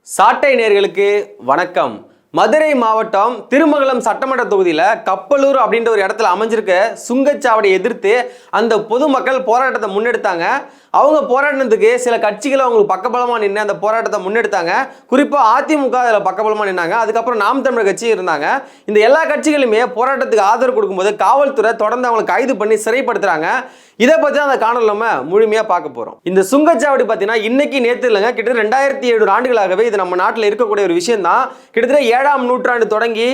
சாட்டை நேயர்களுக்கு வணக்கம். மதுரை மாவட்டம் திருமங்கலம் சட்டமன்ற தொகுதியில் கப்பலூர் அப்படின்ற ஒரு இடத்துல அமைஞ்சிருக்க சுங்கச்சாவடியை எதிர்த்து அந்த பொதுமக்கள் போராட்டத்தை முன்னெடுத்தாங்க. அவங்க போராட்டத்துக்கு சில கட்சிகள் அவங்களுக்கு பக்கபலமாக நின்று அந்த போராட்டத்தை முன்னெடுத்தாங்க. குறிப்பாக அதிமுக அதில் பக்கபலமாக நின்னாங்க. அதுக்கப்புறம் நாம் தமிழர் கட்சி இருந்தாங்க. இந்த எல்லா கட்சிகளுமே போராட்டத்துக்கு ஆதரவு கொடுக்கும்போது காவல்துறை தொடர்ந்து அவங்களை கைது பண்ணி சிறைப்படுத்துறாங்க. இதை பற்றி தான் அந்த காணொலி நம்ம முழுமையாக பார்க்க போகிறோம். இந்த சுங்கச்சாவடி பார்த்தீங்கன்னா இன்னைக்கு நேற்று இல்லைங்க, கிட்டத்தட்ட 2700 ஆண்டுகளாகவே இது நம்ம நாட்டில் இருக்கக்கூடிய ஒரு விஷயம் தான். கிட்டத்தட்ட 7ஆம் நூற்றாண்டு தொடங்கி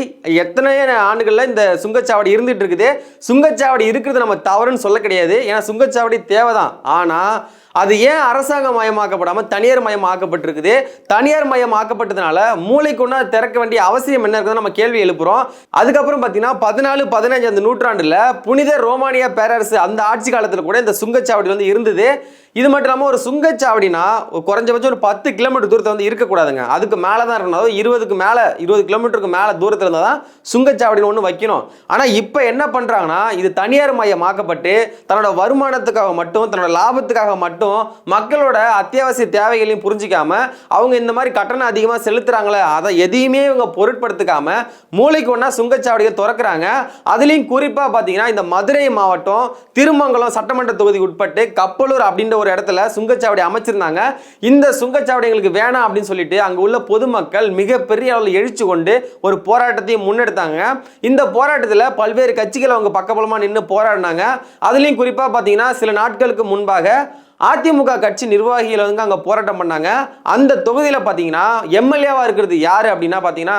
எத்தனை ஆண்டுகளில் இந்த சுங்கச்சாவடி இருந்துட்டு இருக்குது. சுங்கச்சாவடி இருக்கிறது நம்ம தவறுன்னு சொல்ல கிடையாது, ஏன்னா சுங்கச்சாவடி தேவைதான். ஆனால் அது ஏன் அரசாங்க மயமாக்கப்படாமல் தனியார் மயமாக்கப்பட்டிருக்குது? தனியார் மயமாக்கப்பட்டதுனால மூளைக்குன்னா திறக்க வேண்டிய அவசியம் என்ன இருக்குதுன்னு நம்ம கேள்வி எழுப்புறோம். அதுக்கப்புறம் பார்த்தீங்கன்னா 14-15 அந்த நூற்றாண்டில் புனித ரோமானியா பேரரசு அந்த ஆட்சி காலத்தில் கூட இந்த சுங்கச்சாவடி வந்து இருந்தது. இது மட்டும் இல்லாமல் ஒரு சுங்கச்சாவடினா குறைஞ்சபட்சம் ஒரு 10 கிலோமீட்டர் தூரத்தை வந்து இருக்கக்கூடாதுங்க. அதுக்கு மேலே தான் இருக்கணும். 20 கிலோமீட்டருக்கு மேலே தூரத்தில் இருந்தால் தான் சுங்கச்சாவடின்னு ஒன்று வைக்கணும். ஆனால் இப்போ என்ன பண்ணுறாங்கன்னா, இது தனியார் மயமாக்கப்பட்டு தன்னோட வருமானத்துக்காக மட்டும், தன்னோட லாபத்துக்காக மட்டும் மக்களோட அத்தியாவசிய தேவைகளையும் புரிஞ்சிக்காம அவங்க இந்த மாதிரி கட்டணம் அதிகமாக செலுத்துறாங்களே, அதை எதையுமே இவங்க பொருட்படுத்திக்காம மூளைக்கு ஒன்றா சுங்கச்சாவடியை திறக்கிறாங்க. அதுலேயும் குறிப்பாக பார்த்தீங்கன்னா இந்த மதுரை மாவட்டம் திருமங்கலம் சட்டமன்ற தொகுதிக்கு உட்பட்டு கப்பலூர் அப்படின்ற ஒரு இடத்துல சுங்கச்சாவடி அமைச்சிருந்தாங்க. இந்த சுங்கச்சாவடி எங்களுக்கு வேணாம் அப்படின்னு சொல்லிட்டு அங்க உள்ள பொதுமக்கள் மிகப்பெரிய அளவில் எழுச்சி கொண்டு ஒரு போராட்டத்தையும் முன்னெடுத்தாங்க. இந்த போராட்டத்தில் பல்வேறு கட்சிகள் அவங்க பக்கபலமா நின்று போராடினாங்க. அதுலயும் குறிப்பா பாத்தீங்கன்னா சில நாட்களுக்கு முன்பாக அதிமுக கட்சி நிர்வாகிகள் வந்து அங்கே போராட்டம் பண்ணாங்க. அந்த தொகுதியில் பார்த்தீங்கன்னா எம்எல்ஏவா இருக்கிறது யாரு அப்படின்னா பார்த்தீங்கன்னா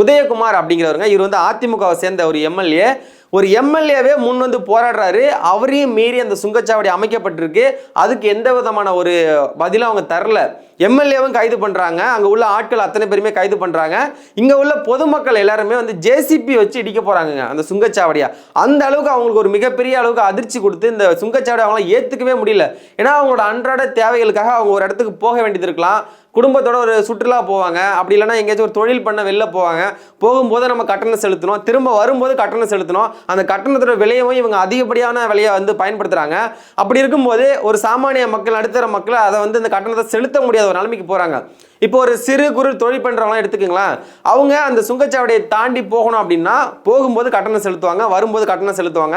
உதயகுமார் அப்படிங்கிறவருங்க. இவர் வந்து அதிமுகவை சேர்ந்த ஒரு எம்எல்ஏ. ஒரு எம்எல்ஏவே முன் வந்து போராடுறாரு. அவரையும் மீறி அந்த சுங்கச்சாவடி அமைக்கப்பட்டிருக்கு. அதுக்கு எந்த விதமான ஒரு பதிலும் அவங்க தரல. எம்எல்ஏவும் கைது பண்ணுறாங்க. அங்கே உள்ள ஆட்கள் அத்தனை பேருமே கைது பண்ணுறாங்க. இங்கே உள்ள பொதுமக்கள் எல்லாருமே வந்து ஜேசிபி வச்சு இடிக்க போகிறாங்க அந்த சுங்கச்சாவடியா. அந்த அளவுக்கு அவங்களுக்கு ஒரு மிகப்பெரிய அளவுக்கு அதிர்ச்சி கொடுத்து இந்த சுங்கச்சாவடி அவங்களால ஏற்றுக்கவே முடியல. ஏன்னா அவங்களோட அன்றாட தேவைகளுக்காக அவங்க ஒரு இடத்துக்கு போக வேண்டியது இருக்கலாம். குடும்பத்தோட ஒரு சுற்றுலா போவாங்க, அப்படி இல்லைன்னா எங்கேயாச்சும் ஒரு தொழில் பண்ண வெளில போவாங்க. போகும்போது நம்ம கட்டணம் செலுத்தணும், திரும்ப வரும்போது கட்டணம் செலுத்தணும். அந்த கட்டணத்தோட விலையவும் இவங்க அதிகப்படியான விலையை வந்து பயன்படுத்துகிறாங்க. அப்படி இருக்கும்போது ஒரு சாமானிய மக்கள், நடுத்தர மக்கள் அதை வந்து இந்த கட்டணத்தை செலுத்த முடியாத ஒரு நிலைமைக்கு போகிறாங்க. இப்போ ஒரு சிறு குறு தொழில் பண்ணுறவங்களாம் எடுத்துக்கங்களேன். அவங்க அந்த சுங்கச்சாவடியை தாண்டி போகணும் அப்படின்னா போகும்போது கட்டணம் செலுத்துவாங்க, வரும்போது கட்டணம் செலுத்துவாங்க.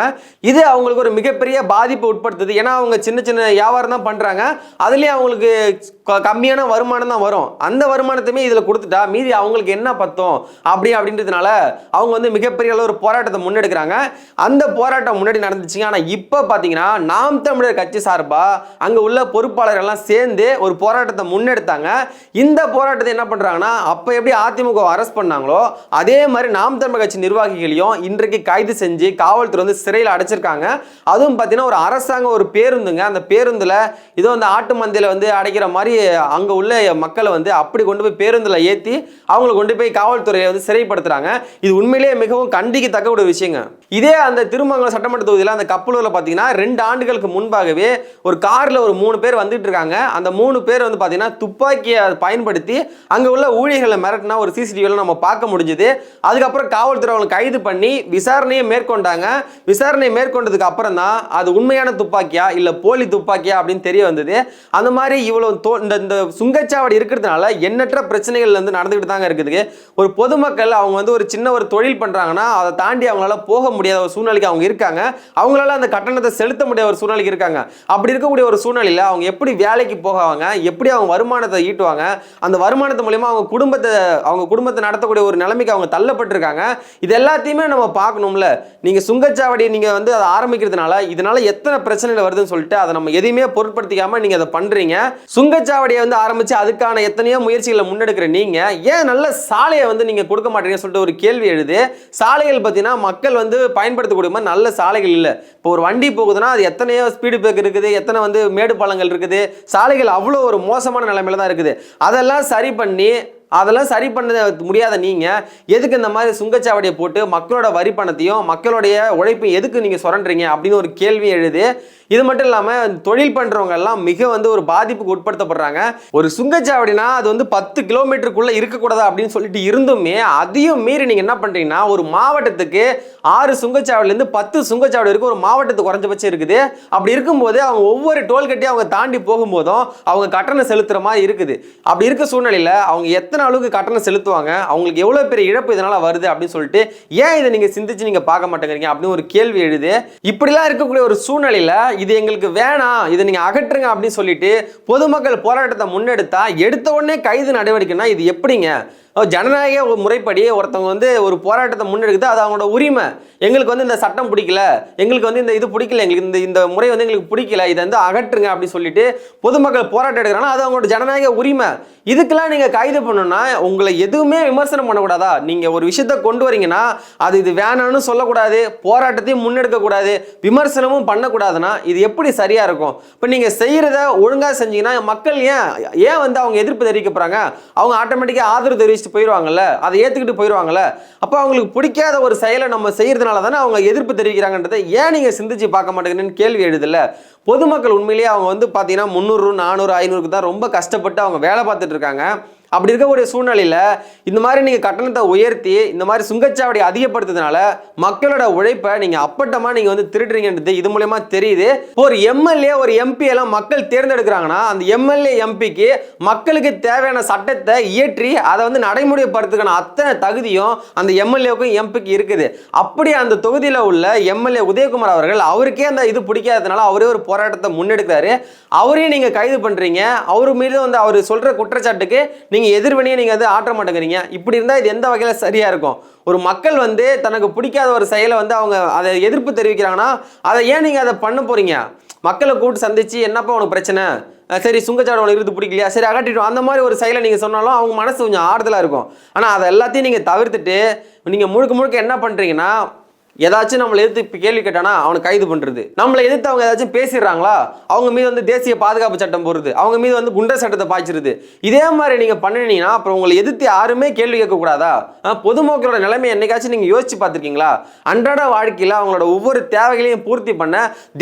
இது அவங்களுக்கு ஒரு மிகப்பெரிய பாதிப்பு உட்படுத்துது. ஏன்னா அவங்க சின்ன சின்ன வியாபாரம் தான் பண்ணுறாங்க. அதுலேயே அவங்களுக்கு கம்மியான வருமானம் தான் வரும். அந்த வருமானத்தையுமே இதில் கொடுத்துட்டா மீதி அவங்களுக்கு என்ன பத்தும் அப்படின்றதுனால அவங்க வந்து மிகப்பெரிய அளவு ஒரு போராட்டத்தை முன்னெடுக்கிறாங்க. அந்த போராட்டம் முன்னாடி நடந்துச்சுங்க. ஆனால் இப்போ பார்த்தீங்கன்னா நாம் தமிழர் கட்சி சார்பாக அங்கே உள்ள பொறுப்பாளர்கள்லாம் சேர்ந்து ஒரு போராட்டத்தை முன்னெடுத்தாங்க. இந்த போராட்டத்தை என்ன பண்றாங்கன்னா, அப்ப எப்படி அதிமுக அரெஸ்ட் பண்ணாங்களோ அதே மாதிரி நாம் தமிழர் கட்சி நிர்வாகிகளையும் இன்றைக்கு கைது செஞ்சு காவல்துறை வந்து சிறையில் அடைச்சிருக்காங்க. அதுவும் பார்த்தீங்கன்னா ஒரு அரசாங்க ஒரு பேருந்துங்க. அந்த பேருந்துல இதோ அந்த ஆட்டு மந்தையில வந்து அடைக்கிற மாதிரி அங்க உள்ள மக்களை வந்து அப்படி கொண்டு போய் பேருந்துல ஏற்றி அவங்களை கொண்டு போய் காவல்துறையை வந்து சிறைப்படுத்துறாங்க. இது உண்மையிலேயே மிகவும் கண்டிக்கத்தக்க ஒரு விஷயங்க. இதே அந்த திருமங்கலம் சட்டமன்ற தொகுதியில் அந்த கப்பலூர்ல பார்த்தீங்கன்னா 2 ஆண்டுகளுக்கு முன்பாகவே ஒரு கார்ல ஒரு 3 பேர் வந்துட்டு இருக்காங்க. அந்த 3 பேர் வந்து பார்த்தீங்கன்னா துப்பாக்கியை பயன்படுத்தி அங்கே உள்ள ஊழியர்களை மிரட்டினா ஒரு சிசிடிவியில் நம்ம பார்க்க முடிஞ்சது. அதுக்கப்புறம் காவல்துறை அவங்களை கைது பண்ணி விசாரணையை மேற்கொண்டாங்க. விசாரணை மேற்கொண்டதுக்கு அப்புறம் தான் அது உண்மையான துப்பாக்கியா இல்லை போலி துப்பாக்கியா அப்படின்னு தெரிய வந்தது. அந்த மாதிரி இவ்வளோ இந்த சுங்கச்சாவடி இருக்கிறதுனால எண்ணற்ற பிரச்சனைகள் வந்து நடந்துகிட்டு தாங்க இருக்குது. ஒரு பொதுமக்கள் அவங்க வந்து ஒரு சின்ன ஒரு தொழில் பண்ணுறாங்கன்னா அதை தாண்டி அவங்களால போக முடியாத ஒரு சூழ்நிலைக்கு அவங்க இருக்காங்க. அவங்களால அந்த கட்டணத்தை செலுத்த முடியாத ஒரு சூழ்நிலைக்கு இருக்காங்க. அப்படி இருக்கக்கூடிய ஒரு சூழ்நிலையில் அவங்க எப்படி வேலைக்கு போவாங்க, எப்படி அவங்க வருமானத்தை ஈட்டுவாங்க, அந்த வருமானத்து மூலமா அவங்க குடும்பத்தை நடத்தக்கூடிய ஒரு நிலைமைக்கு அவங்க தள்ளப்பட்டிருக்காங்க. இது எல்லாத்தையுமே நம்ம பார்க்கணும்ல. நீங்க சுங்கச்சாவடி நீங்க வந்து அதை ஆரம்பிக்கிறதுனால இதனால எத்தனை பிரச்சனைகள் வருதுன்னு சொல்லிட்டு அதை நம்ம எதையுமே பொருட்படுத்திக்காம நீங்க அதை பண்றீங்க. சுங்கச்சாவடியை வந்து ஆரம்பிச்சு அதுக்கான எத்தனையோ முயற்சிகளை முன்னெடுக்கிற நீங்க ஏன் நல்ல சாலையை வந்து நீங்க கொடுக்க மாட்டீங்கன்னு சொல்லிட்டு ஒரு கேள்வி எழுது. சாலைகள் பார்த்தீங்கன்னா மக்கள் வந்து பயன்படுத்தக்கூடிய மாதிரி நல்ல சாலைகள் இல்லை. இப்போ ஒரு வண்டி போகுதுன்னா அது எத்தனையோ ஸ்பீடு பிரேக் இருக்குது, எத்தனை வந்து மேடு பள்ளங்கள் இருக்குது, சாலைகள் அவ்வளோ ஒரு மோசமான நிலைமையில தான் இருக்குது. அதெல்லாம் சரி பண்ணி அதெல்லாம் சரி பண்ண முடியாத நீங்க எதுக்கு இந்த மாதிரி சுங்கச்சாவடியை போட்டு மக்களோட வரி பணத்தையும் மக்களுடைய உழைப்பையும் எதுக்கு நீங்க சுரண்டுறீங்க அப்படின்னு ஒரு கேள்வி எழுது. இது மட்டும் இல்லாம தொழில் பண்றவங்க எல்லாம் மிக ஒரு பாதிப்புக்கு உட்படுத்தப்படுறாங்க. ஒரு சுங்கச்சாவடினா அது 10 கிலோமீட்டருக்குள்ள இருக்கக்கூடாது அப்படின்னு சொல்லிட்டு இருந்துமே அதையும் மீறி நீங்க என்ன பண்றீங்கன்னா ஒரு மாவட்டத்துக்கு 6 சுங்கச்சாவடில இருந்து 10 சுங்கச்சாவடி வரைக்கும் ஒரு மாவட்டத்துக்கு குறைஞ்சபட்சம் இருக்குது. அப்படி இருக்கும்போது அவங்க ஒவ்வொரு டோல்கேட்டையும் அவங்க தாண்டி போகும்போதும் அவங்க கட்டணம் செலுத்துற மாதிரி இருக்குது. அப்படி இருக்க சூழ்நிலையில அவங்க எத்தனை அளவுக்கு கட்டணம் செலுத்துவாங்க, அவங்களுக்கு எவ்வளவு பெரிய இழப்பு இதனால வருது அப்படின்னு சொல்லிட்டு ஏன் இதை நீங்க சிந்திச்சு நீங்க பார்க்க மாட்டேங்கிறீங்க அப்படின்னு ஒரு கேள்வி எழுது. இப்படிலாம் இருக்கக்கூடிய ஒரு சூழ்நிலையில இது எங்களுக்கு வேணாம், இதை நீங்க அகற்றுங்க அப்படின்னு சொல்லிட்டு பொதுமக்கள் போராட்டத்தை முன்னெடுத்தா எடுத்த உடனே கைது நடவடிக்கைனா இது எப்படிங்க? ஜனநாயக முறைப்படி ஒருத்தவங்க ஒரு போராட்டத்தை முன்னெடுக்குது, அது அவங்களோட உரிமை. எங்களுக்கு இந்த சட்டம் பிடிக்கல, எங்களுக்கு இந்த இது பிடிக்கல, எங்களுக்கு இந்த முறை எங்களுக்கு பிடிக்கல, இதை அகற்றுங்க அப்படின்னு சொல்லிட்டு பொதுமக்கள் போராட்டம் எடுக்கிறாங்க. அது அவங்களோட ஜனநாயக உரிமை. இதுக்கெல்லாம் நீங்க கைது பண்ணணும்னா உங்களை எதுவுமே விமர்சனம் பண்ணக்கூடாதா? நீங்க ஒரு விஷயத்த கொண்டு வரீங்கன்னா அது இது வேணாம்னு சொல்லக்கூடாது, போராட்டத்தையும் முன்னெடுக்க கூடாது, விமர்சனமும் பண்ணக்கூடாதுன்னா இது எப்படி சரியா இருக்கும்? இப்போ நீங்க செய்யறத ஒழுங்கா செஞ்சீங்கன்னா மக்கள் ஏன் அவங்க எதிர்ப்பு தெரிவிக்க போறாங்க? அவங்க ஆட்டோமேட்டிக்கா ஆதரவு தெரிவிச்சு போயிடுவாங்கல்ல, அதை ஏத்துக்கிட்டு போயிடுவாங்கல்ல. அப்போ அவங்களுக்கு பிடிக்காத ஒரு செயலை நம்ம செய்யறதுனால தானே அவங்க எதிர்ப்பு தெரிவிக்கிறாங்கன்றதை ஏன் நீங்க சிந்திச்சு பார்க்க மாட்டேங்கிறீங்கன்னு கேள்வி எழுதுல. பொதுமக்கள் உண்மையிலேயே அவங்க பார்த்தீங்கன்னா 300, 400, 500க்கு தான் ரொம்ப கஷ்டப்பட்டு அவங்க வேலை பார்த்துட்டு இருக்காங்க. அப்படி இருக்கக்கூடிய சூழ்நிலையில் இந்த மாதிரி நீங்கள் கட்டணத்தை உயர்த்தி இந்த மாதிரி சுங்கச்சாவடி அதிகப்படுத்துறதுனால மக்களோட உழைப்பை நீங்கள் அப்பட்டமாக நீங்கள் திருடுறீங்கன்றது இது மூலமா தெரியுது. ஒரு எம்எல்ஏ ஒரு எம்பி எல்லாம் மக்கள் தேர்ந்தெடுக்கிறாங்கன்னா அந்த எம்எல்ஏ எம்பிக்கு மக்களுக்கு தேவையான சட்டத்தை இயற்றி அதை நடைமுறைப்படுத்துக்கான அத்தனை தகுதியும் அந்த எம்எல்ஏவுக்கும் எம்பிக்கு இருக்குது. அப்படி அந்த தொகுதியில் உள்ள எம்எல்ஏ உதயகுமார் அவர்கள் அவருக்கே அந்த இது பிடிக்காததுனால அவரே ஒரு போராட்டத்தை முன்னெடுக்கிறாரு. அவரையும் நீங்கள் கைது பண்ணுறீங்க. அவரு மீது அவர் சொல்கிற குற்றச்சாட்டுக்கு நீங்க எதிர்வினையை நீங்க ஆற்ற மாட்டேங்கிறீங்க. இப்படி இருந்தா இது எந்த வகையில சரியா இருக்கும்? ஒரு மக்கள் தனக்கு பிடிக்காத ஒரு செயலை அவங்க அதை எதிர்ப்பு தெரிவிக்கிறாங்கன்னா அதை ஏன் நீங்க அதை பண்ண போறீங்க? மக்களை கூப்பிட்டு சந்திச்சு என்னப்பா உனக்கு பிரச்சனை, சரி சுங்கச்சாவடி உனக்கு இருந்து பிடிக்கலையா, சரி அகட்டிட்டோம், அந்த மாதிரி ஒரு செயலை நீங்க சொன்னாலும் அவங்க மனசு கொஞ்சம் ஆறுதலா இருக்கும். ஆனா அதை எல்லாத்தையும் நீங்க தவிர்த்துட்டு நீங்க முழுக்க என்ன பண்றீங்கன்னா ஏதாச்சும் நம்மளை எதிர்த்து கேள்வி கேட்டானா அவனை கைது பண்றது, நம்மளை எதிர்த்து அவங்க ஏதாச்சும் பேசிடுறாங்களா அவங்க மீது தேசிய பாதுகாப்பு சட்டம் போடுறது, அவங்க மீது குண்டர் சட்டத்தை பாய்ச்சிருது. இதே மாதிரி நீங்க பண்ணினீங்கன்னா அப்புறம் உங்களை எதிர்த்து யாருமே கேள்வி கேட்க கூடாதா? பொதுமக்களோட நிலைமை என்னைக்காச்சும் நீங்க யோசிச்சு பார்த்துருக்கீங்களா? அன்றாட வாழ்க்கையில அவங்களோட ஒவ்வொரு தேவைகளையும் பூர்த்தி பண்ண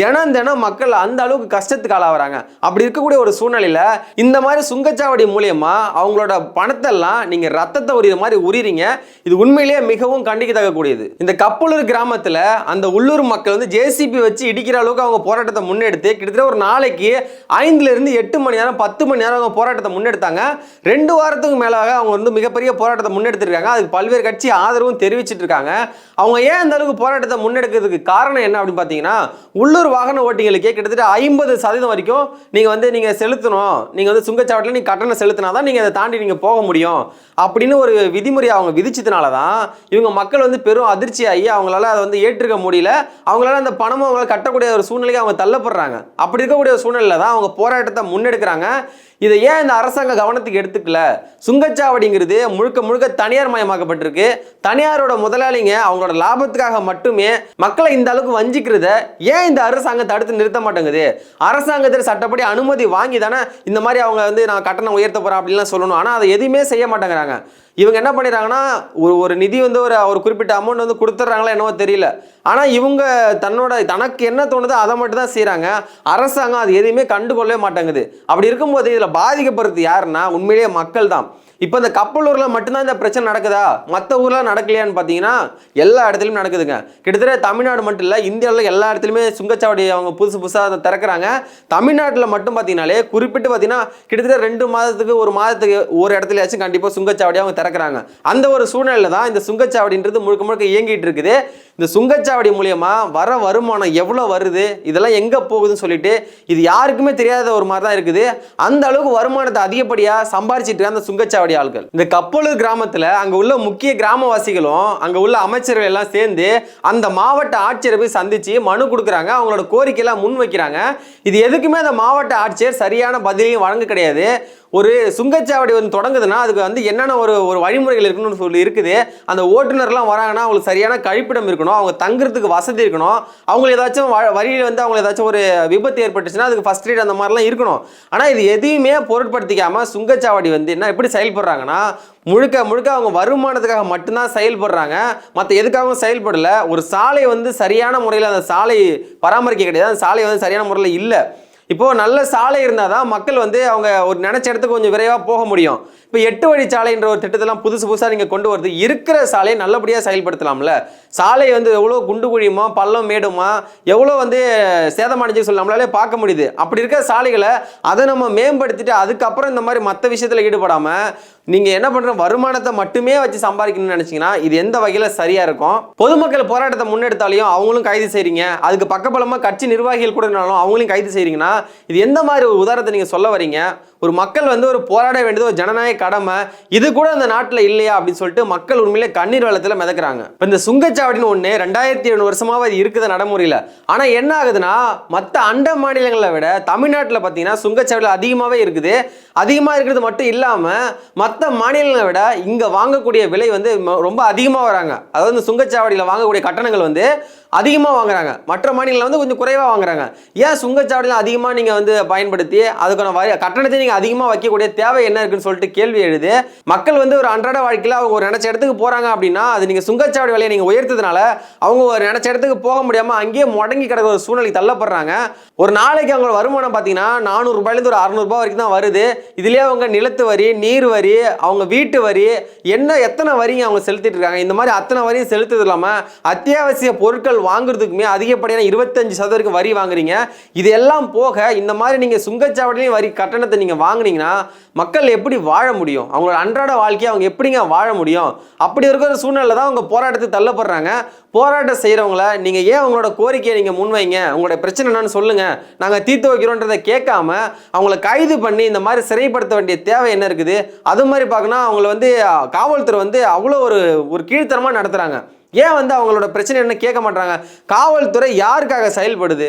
தினம் மக்கள் அந்த அளவுக்கு கஷ்டத்துக்கு ஆளாகிறாங்க. அப்படி இருக்கக்கூடிய ஒரு சூழ்நிலையில இந்த மாதிரி சுங்கச்சாவடி மூலியமா அவங்களோட பணத்தெல்லாம் நீங்க ரத்தத்தை உரிய மாதிரி உரிறீங்க. இது உண்மையிலேயே மிகவும் கண்டிக்கத்தக்கக்கூடியது. இந்த கப்பலூர் கிராமத்துல அந்த உள்ளூர் மக்கள் ஜேசிபி வச்சு இடிக்கிற அளவுக்கு அவங்க போராட்டத்தை முன்னெடுத்து கிட்டத்தட்ட ஒரு நாளைக்கு 5ல இருந்து 8 மணி நேரம் 10 மணி நேரம் அவங்க போராட்டத்தை முன்னெடுத்தாங்க. 2 வாரத்துக்கு மேலாக அவங்க மிகப்பெரிய போராட்டத்தை முன்னெடுத்திருக்காங்க. அதுக்கு பல்வேறு கட்சி ஆதரவும் தெரிவிச்சிட்டு இருக்காங்க. அவங்க ஏன் இந்த அளவுக்கு போராட்டத்தை முன்னெடுக்கிறதுக்கு காரணம் என்ன அப்படின்னு பார்த்தீங்கன்னா உள்ளூர் வாகன ஓட்டிகளுக்கே கிட்டத்தட்ட 50% வரைக்கும் நீங்க செலுத்தணும், நீங்க சுங்கச்சாவடியில் நீங்க கட்டணம் செலுத்தினாதான் நீங்க அதை தாண்டி நீங்க போக முடியும் அப்படின்னு ஒரு விதிமுறை அவங்க விதிச்சதுனால தான் இவங்க மக்கள் பெரும் அதிர்ச்சியாகி அவங்களால அதை ஏற்றுக்க முடியல. அவங்களால அந்த பணமும் அவங்களால கட்டக்கூடிய ஒரு சூழ்நிலைக்கு அவங்க தள்ளப்படுறாங்க. அப்படி இருக்கக்கூடிய சூழ்நிலையில தான் அவங்க போராட்டத்தை முன்னெடுக்கிறாங்க. இதை ஏன் இந்த அரசாங்க கவனத்துக்கு எடுத்துக்கல? சுங்கச்சாவடிங்கிறது முழுக்க தனியார் மயமாக்கப்பட்டிருக்கு. தனியாரோட முதலாளிங்க அவங்களோட லாபத்துக்காக மட்டுமே மக்களை இந்த அளவுக்கு வஞ்சிக்கிறத ஏன் இந்த அரசாங்கம் தடுத்து நிறுத்த மாட்டேங்குது? அரசாங்கத்தில் சட்டப்படி அனுமதி வாங்கி தானே இந்த மாதிரி அவங்க நான் கட்டணம் உயர்த்த போறேன் அப்படின்லாம் சொல்லணும். ஆனால் அதை எதுவுமே செய்ய மாட்டேங்கிறாங்க. இவங்க என்ன பண்ணிடுறாங்கன்னா ஒரு நிதி ஒரு குறிப்பிட்ட அமௌண்ட் கொடுத்துட்றாங்களா என்னவோ தெரியல. ஆனால் இவங்க தனக்கு என்ன தோணுதோ அதை மட்டும் தான் செய்கிறாங்க. அரசாங்கம் அது எதையுமே கண்டுகொள்ளவே மாட்டேங்குது. அப்படி இருக்கும்போது இதில் பாதிக்கப்படுறது யாருன்னா உண்மையிலேயே மக்கள் தான். இப்போ இந்த கப்பலூரில் மட்டும்தான் இந்த பிரச்சனை நடக்குதா? மற்ற ஊரில் நடக்கலையான்னு பார்த்தீங்கன்னா எல்லா இடத்துலையும் நடக்குதுங்க. கிட்டத்தட்ட தமிழ்நாடு மட்டும் இல்லை, இந்தியாவில் எல்லா இடத்துலையுமே சுங்கச்சாவடி அவங்க புதுசாக அதை திறக்கிறாங்க. தமிழ்நாட்டில் மட்டும் பார்த்தீங்கன்னாலே குறிப்பிட்டு பார்த்தீங்கன்னா கிட்டத்தட்ட 2 மாதத்துக்கு 1 மாதத்துக்கு ஒரு இடத்துலயாச்சும் கண்டிப்பாக சுங்கச்சாவடி அவங்க திறக்கிறாங்க. அந்த ஒரு சூழ்நிலையில் தான் இந்த சுங்கச்சாவடின்றது முழுக்க இயங்கிட்டு இருக்குது. இந்த சுங்கச்சாவடி மூலியமா வர வருமானம் எவ்வளோ வருது, இதெல்லாம் எங்கே போகுதுன்னு சொல்லிட்டு இது யாருக்குமே தெரியாத ஒரு மாதிரி தான் இருக்குது. அந்த அளவுக்கு வருமானத்தை அதிகப்படியாக சம்பாரிச்சிட்டு அந்த சுங்கச்சாவடி ஆட்கள். இந்த கப்பலூர் கிராமத்தில் அங்கே உள்ள முக்கிய கிராமவாசிகளும் அங்கே உள்ள அமைச்சர்கள் எல்லாம் சேர்ந்து அந்த மாவட்ட ஆட்சியரை போய் சந்திச்சு மனு கொடுக்குறாங்க. அவங்களோட கோரிக்கையெல்லாம் முன் வைக்கிறாங்க. இது எதுக்குமே அந்த மாவட்ட ஆட்சியர் சரியான பதிலையும் வழங்க கிடையாது. ஒரு சுங்கச்சாவடி வந்து தொடங்குதுன்னா அதுக்கு வந்து என்னென்ன ஒரு வழிமுறைகள் இருக்குன்னு சொல்லி இருக்குது. அந்த ஓட்டுநர்லாம் வராங்கன்னா அவங்களுக்கு சரியான கழிப்பிடம் இருக்கணும், அவங்க தங்குறதுக்கு வசதி இருக்கணும், அவங்களுக்கு ஏதாச்சும் வழியில் வந்து அவங்களுக்கு ஏதாச்சும் ஒரு விபத்து ஏற்பட்டுச்சுன்னா அதுக்கு ஃபர்ஸ்ட் எய்ட் அந்த மாதிரிலாம் இருக்கணும். ஆனால் இது எதையுமே பொருட்படுத்திக்காமல் சுங்கச்சாவடி வந்து என்ன எப்படி செயல்படுறாங்கன்னா முழுக்க முழுக்க அவங்க வருமானத்துக்காக மட்டும்தான் செயல்படுறாங்க, மற்ற எதுக்காகவும் செயல்படல. ஒரு சாலை வந்து சரியான முறையில் அந்த சாலை பராமரிக்க கிடையாது, அந்த சாலை வந்து சரியான முறையில் இல்லை. இப்போ நல்ல சாலை இருந்தால் தான் மக்கள் வந்து அவங்க ஒரு நினைச்ச இடத்துக்கு கொஞ்சம் விரைவாக போக முடியும். இப்போ 8 வழிச்சாலைன்ற ஒரு திட்டத்தெல்லாம் புதுசாக நீங்கள் கொண்டு வருது, இருக்கிற சாலையை நல்லபடியாக செயல்படுத்தலாம்ல. சாலை வந்து எவ்வளோ குண்டு குழியுமா பள்ளம் மேடுமா எவ்வளோ வந்து சேதமடைஞ்சு சொல்லி நம்மளாலே பார்க்க முடியுது. அப்படி இருக்கிற சாலைகளை அதை நம்ம மேம்படுத்திட்டு அதுக்கப்புறம் இந்த மாதிரி மற்ற விஷயத்தில் ஈடுபடாமல் நீங்கள் என்ன பண்ணுற வருமானத்தை மட்டுமே வச்சு சம்பாதிக்கணும்னு நினச்சிங்கன்னா இது எந்த வகையில் சரியாக இருக்கும்? பொதுமக்கள் போராட்டத்தை முன்னெடுத்தாலையும் அவங்களும் கைது செய்கிறீங்க, அதுக்கு பக்கபலமாக கட்சி நிர்வாகிகள் கூட இருந்தாலும் அவங்களையும் கைது செய்கிறீங்கன்னா இது எந்த மாதிரி ஒரு உதாரணத்தை நீங்கள் சொல்ல வரீங்க? ஒரு மக்கள் வந்து ஒரு போராட வேண்டியது ஒரு ஜனநாயக கடமை, இது கூட இந்த நாட்டில் இல்லையா அப்படின்னு சொல்லிட்டு மக்கள் உண்மையிலே கண்ணீர் வெள்ளத்தில் மிதக்கிறாங்க. இப்போ இந்த சுங்கச்சாவடின்னு ஒன்று 2700 வருஷமாக அது இருக்குது நடைமுறையில். ஆனால் என்ன ஆகுதுன்னா மற்ற அண்ட மாநிலங்களை விட தமிழ்நாட்டில் பார்த்தீங்கன்னா சுங்கச்சாவடியில் அதிகமாகவே இருக்குது. அதிகமாக இருக்கிறது மட்டும் இல்லாமல் மற்ற மாநிலங்களை விட இங்கே வாங்கக்கூடிய விலை வந்து ரொம்ப அதிகமாக வராங்க. அதாவது இந்த சுங்கச்சாவடியில் வாங்கக்கூடிய கட்டணங்கள் வந்து அதிகமாக வாங்குறாங்க, மற்ற மாநிலங்களில் வந்து கொஞ்சம் குறைவாக வாங்குறாங்க. ஏன் சுங்கச்சாவடியில் அதிகமாக நீங்கள் வந்து பயன்படுத்தி அதுக்கான கட்டணத்தை நீங்கள் அதிகமாக வைக்கக்கூடிய தேவை என்ன இருக்குன்னு சொல்லிட்டு கேள்வி எழுது. மக்கள் வந்து ஒரு அன்றாட வாழ்க்கையில் அவங்க ஒரு நினைச்ச இடத்துக்கு போகிறாங்க அப்படின்னா அது நீங்கள் சுங்கச்சாவடி விலையை நீங்கள் உயர்த்ததுனால அவங்க ஒரு நினைச்ச இடத்துக்கு போக முடியாமல் அங்கேயே முடங்கி கிடக்கிற ஒரு சூழ்நிலைக்கு தள்ளப்படுறாங்க. ஒரு நாளைக்கு அவங்களோட வருமானம் பார்த்தீங்கன்னா 400 ரூபாயிலேருந்து ஒரு 600 ரூபாய் வரைக்கும் தான் வருது. இதுலேயே அவங்க நிலத்து வரி, நீர் வரி, அவங்க வீட்டு வரி, எத்தனை வரிங்க அவங்க செலுத்திட்டு இருக்காங்க. இந்த மாதிரி அத்தனை வரியும் செலுத்துறது இல்லாமல் அத்தியாவசிய பொருட்கள் வாங்குறதுக்குமே அதிகப்படியான 25% வரி வாங்குறீங்க. இது எல்லாம் போக இந்த மாதிரி நீங்கள் சுங்கச்சாவடியிலையும் வரி கட்டணத்தை நீங்கள் வாங்குனீங்கன்னா மக்கள் எப்படி வாழ முடியும்? அவங்களோட அன்றாட வாழ்க்கையை அவங்க எப்படிங்க வாழ முடியும்? அப்படி இருக்கிற சூழ்நிலை தான் அவங்க போராட்டத்துக்கு தள்ளப்படுறாங்க. போராட்டம் செய்கிறவங்கள நீங்கள் ஏன் அவங்களோட கோரிக்கையை நீங்கள் முன்வைங்க, உங்களோட பிரச்சனை என்னன்னு சொல்லுங்கள், நாங்கள் தீர்த்து வைக்கிறோன்றதை கேட்காம அவங்கள கைது பண்ணி இந்த மாதிரி சிறைப்படுத்த வேண்டிய தேவை என்ன இருக்குது? அது மாதிரி பார்க்கணும் அவங்கள வந்து காவல்துறை வந்து அவ்வளோ ஒரு கீழ்த்தரமாக நடத்துகிறாங்க. ஏன் வந்து அவங்களோட பிரச்சனை என்ன கேட்க மாட்டாங்க? காவல்துறை யாருக்காக செயல்படுது?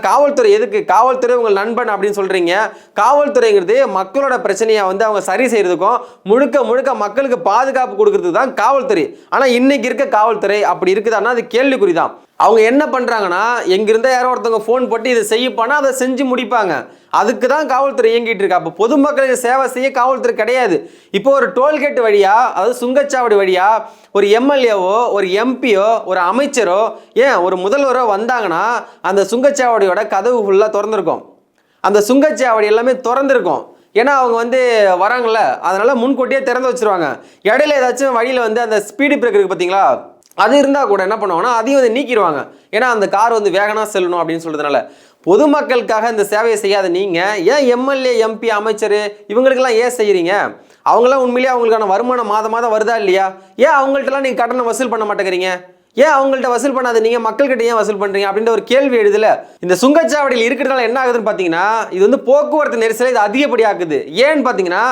காவல்துறை எதுக்கு? காவல்துறை உங்கள் நண்பன் அப்படின்னு சொல்கிறீங்க. காவல்துறைங்கிறது மக்களோட பிரச்சனையை வந்து அவங்க சரி செய்கிறதுக்கும் முழுக்க முழுக்க மக்களுக்கு பாதுகாப்பு கொடுக்கறதுக்கு தான் காவல்துறை. ஆனால் இன்னைக்கு இருக்க காவல்துறை அப்படி இருக்குதான்னா அது கேள்விக்குறி தான். அவங்க என்ன பண்ணுறாங்கன்னா எங்கிருந்தா யாரோ ஒருத்தவங்க ஃபோன் போட்டு இதை செய்யப்பானா அதை செஞ்சு முடிப்பாங்க. அதுக்கு தான் காவல்துறை இயங்கிட்டு இருக்கா. அப்போ பொதுமக்களுக்கு சேவை செய்ய காவல்துறை கிடையாது. இப்போ ஒரு டோல்கேட் வழியாக, அதாவது சுங்கச்சாவடி வழியாக ஒரு எம்எல்ஏவோ ஒரு எம்பியோ ஒரு அமைச்சரோ ஏன் ஒரு முதல்வரோ வந்தாங்கன்னா அந்த சுங்கச்சாவடியோட கதவு ஃபுல்லாக திறந்துருக்கும், அந்த சுங்கச்சாவடி எல்லாமே திறந்துருக்கும். ஏன்னா அவங்க வந்து வராங்கல்ல, அதனால முன்கூட்டியே திறந்து வச்சுருவாங்க. இடையில ஏதாச்சும் வழியில் வந்து அந்த ஸ்பீடு பிரேக் இருக்குது பார்த்தீங்களா, அது இருந்தால் கூட என்ன பண்ணுவாங்கன்னா அதையும் வந்து நீக்கிடுவாங்க. ஏன்னா அந்த கார் வந்து வேகனாக செல்லணும் அப்படின்னு சொல்கிறதுனால. பொதுமக்களுக்காக இந்த சேவையை செய்யாத நீங்கள் ஏன் எம்எல்ஏ எம்பி அமைச்சர் இவங்களுக்கெல்லாம் ஏன் செய்கிறீங்க? அவங்களாம் உண்மையிலேயே அவங்களுக்கான வருமானம் மாதம் மாதம் வருதா இல்லையா? ஏன் அவங்கள்ட்டலாம் நீங்கள் கட்டணம் வசூல் பண்ண மாட்டேங்கிறீங்க? ஏன் அவங்கள்ட்ட வசூல் பண்ணாத நீங்கள் மக்கள்கிட்ட ஏன் வசூல் பண்ணுறீங்க அப்படின்ற ஒரு கேள்வி எழுதுல. இந்த சுங்கச்சாவடியில் இருக்கிறதுனால என்ன ஆகுதுன்னு பார்த்தீங்கன்னா இது வந்து போக்குவரத்து நெரிசலை இது அதிகப்படியாக்குது. ஏன்னு பார்த்தீங்கன்னா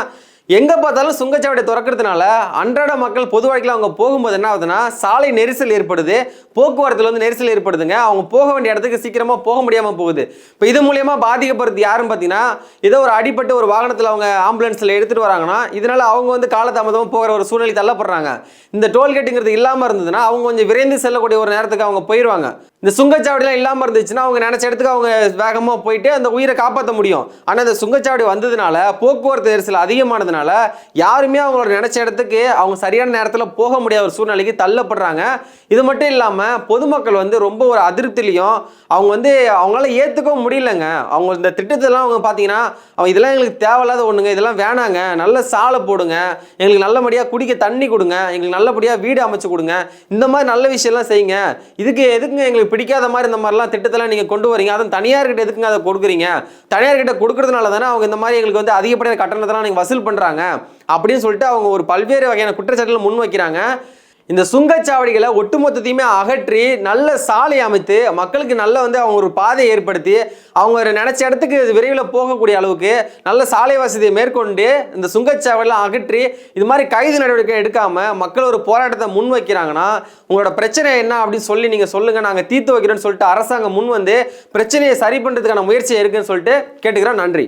எங்கே பார்த்தாலும் சுங்கச்சாவடியை திறக்கிறதுனால அன்றாட மக்கள் பொது வாழ்க்கையில் அவங்க போகும்போது என்ன ஆகுதுன்னா சாலை நெரிசல் ஏற்படுது, போக்குவரத்தில் வந்து நெரிசல் ஏற்படுதுங்க. அவங்க போக வேண்டிய இடத்துக்கு சீக்கிரமாக போக முடியாமல் போகுது. இப்போ இது மூலியமாக பாதிக்கப்படுறது யாருன்னு பார்த்தீங்கன்னா ஏதோ ஒரு அடிப்பட்டு ஒரு வாகனத்தில் அவங்க ஆம்புலன்ஸில் எடுத்துகிட்டு வராங்கன்னா இதனால் அவங்க வந்து காலதாமதமாக போகிற ஒரு சூழ்நிலை தள்ளப்படுறாங்க. இந்த டோல்கேட்டுங்கிறது இல்லாமல் இருந்ததுன்னா அவங்க கொஞ்சம் விரைந்து செல்லக்கூடிய ஒரு நேரத்துக்கு அவங்க போயிடுவாங்க. இந்த சுங்கச்சாவடிலாம் இல்லாமல் இருந்துச்சுன்னா அவங்க நினச்ச இடத்துக்கு அவங்க வேகமாக போயிட்டு அந்த உயிரை காப்பாற்ற முடியும். ஆனால் இந்த சுங்கச்சாவடி வந்ததுனால போக்குவரத்து நெரிசல் அதிகமானதுனால யாருமே அவங்களோட நினைச்ச இடத்துக்கு அவங்க சரியான நேரத்தில் போக முடியாத ஒரு சூழ்நிலைக்கு தள்ளப்படுறாங்க. இது மட்டும் இல்லாமல் பொதுமக்கள் வந்து ரொம்ப ஒரு அதிருப்திலையும் அவங்க வந்து அவங்களால ஏற்றுக்கவும் முடியலங்க. அவங்க இந்த திட்டத்தெல்லாம் அவங்க பார்த்தீங்கன்னா அவங்க இதெல்லாம் எங்களுக்கு தேவையில்லாத ஒன்றுங்க, இதெல்லாம் வேணாங்க, நல்ல சாலை போடுங்க, எங்களுக்கு நல்லபடியாக குடிக்க தண்ணி கொடுங்க, எங்களுக்கு நல்லபடியாக வீடு அமைச்சு கொடுங்க, இந்த மாதிரி நல்ல விஷயம்லாம் செய்யுங்க. இதுக்கு எதுக்குங்க எங்களுக்கு பிடிக்காத மாதிரி இந்த மாதிரிலாம் திட்டத்தெல்லாம் நீங்கள் கொண்டு வரீங்க? அதுவும் தனியார்கிட்ட எதுக்குங்க அதை கொடுக்குறீங்க? தனியார்கிட்ட கொடுக்கறதுனால தானே அவங்க இந்த மாதிரி எங்களுக்கு வந்து அதிகப்படியான கட்டணத்தெல்லாம் நீங்கள் வசூல் பண்ணுறாங்க அப்படின்னு சொல்லிட்டு அவங்க ஒரு பல்வேறு வகையான குற்றச்சாட்டுகளை முன் வைக்கிறாங்க. இந்த சுங்கச்சாவடிகளை ஒட்டுமொத்தத்தையுமே அகற்றி நல்ல சாலை அமைத்து மக்களுக்கு நல்ல வந்து அவங்க ஒரு பாதையை ஏற்படுத்தி அவங்க ஒரு நினைச்ச இடத்துக்கு விரைவில் போகக்கூடிய அளவுக்கு நல்ல சாலை வசதியை மேற்கொண்டு இந்த சுங்கச்சாவடியெல்லாம் அகற்றி இது மாதிரி கைது நடவடிக்கை எடுக்காம மக்கள் ஒரு போராட்டத்தை முன் வைக்கிறாங்கன்னா உங்களோட பிரச்சனை என்ன அப்படின்னு சொல்லி நீங்கள் சொல்லுங்கள், நாங்கள் தீர்த்து வைக்கிறோன்னு சொல்லிட்டு அரசாங்கம் முன் வந்து பிரச்சனையை சரி பண்ணுறதுக்கான முயற்சி இருக்குன்னு சொல்லிட்டு கேட்டுக்கிறோம். நன்றி.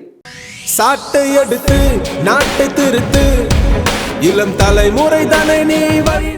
சாட்டை எடுத்து நாட்டை திருத்து இளம் தலைமுறை தானே நீ வழி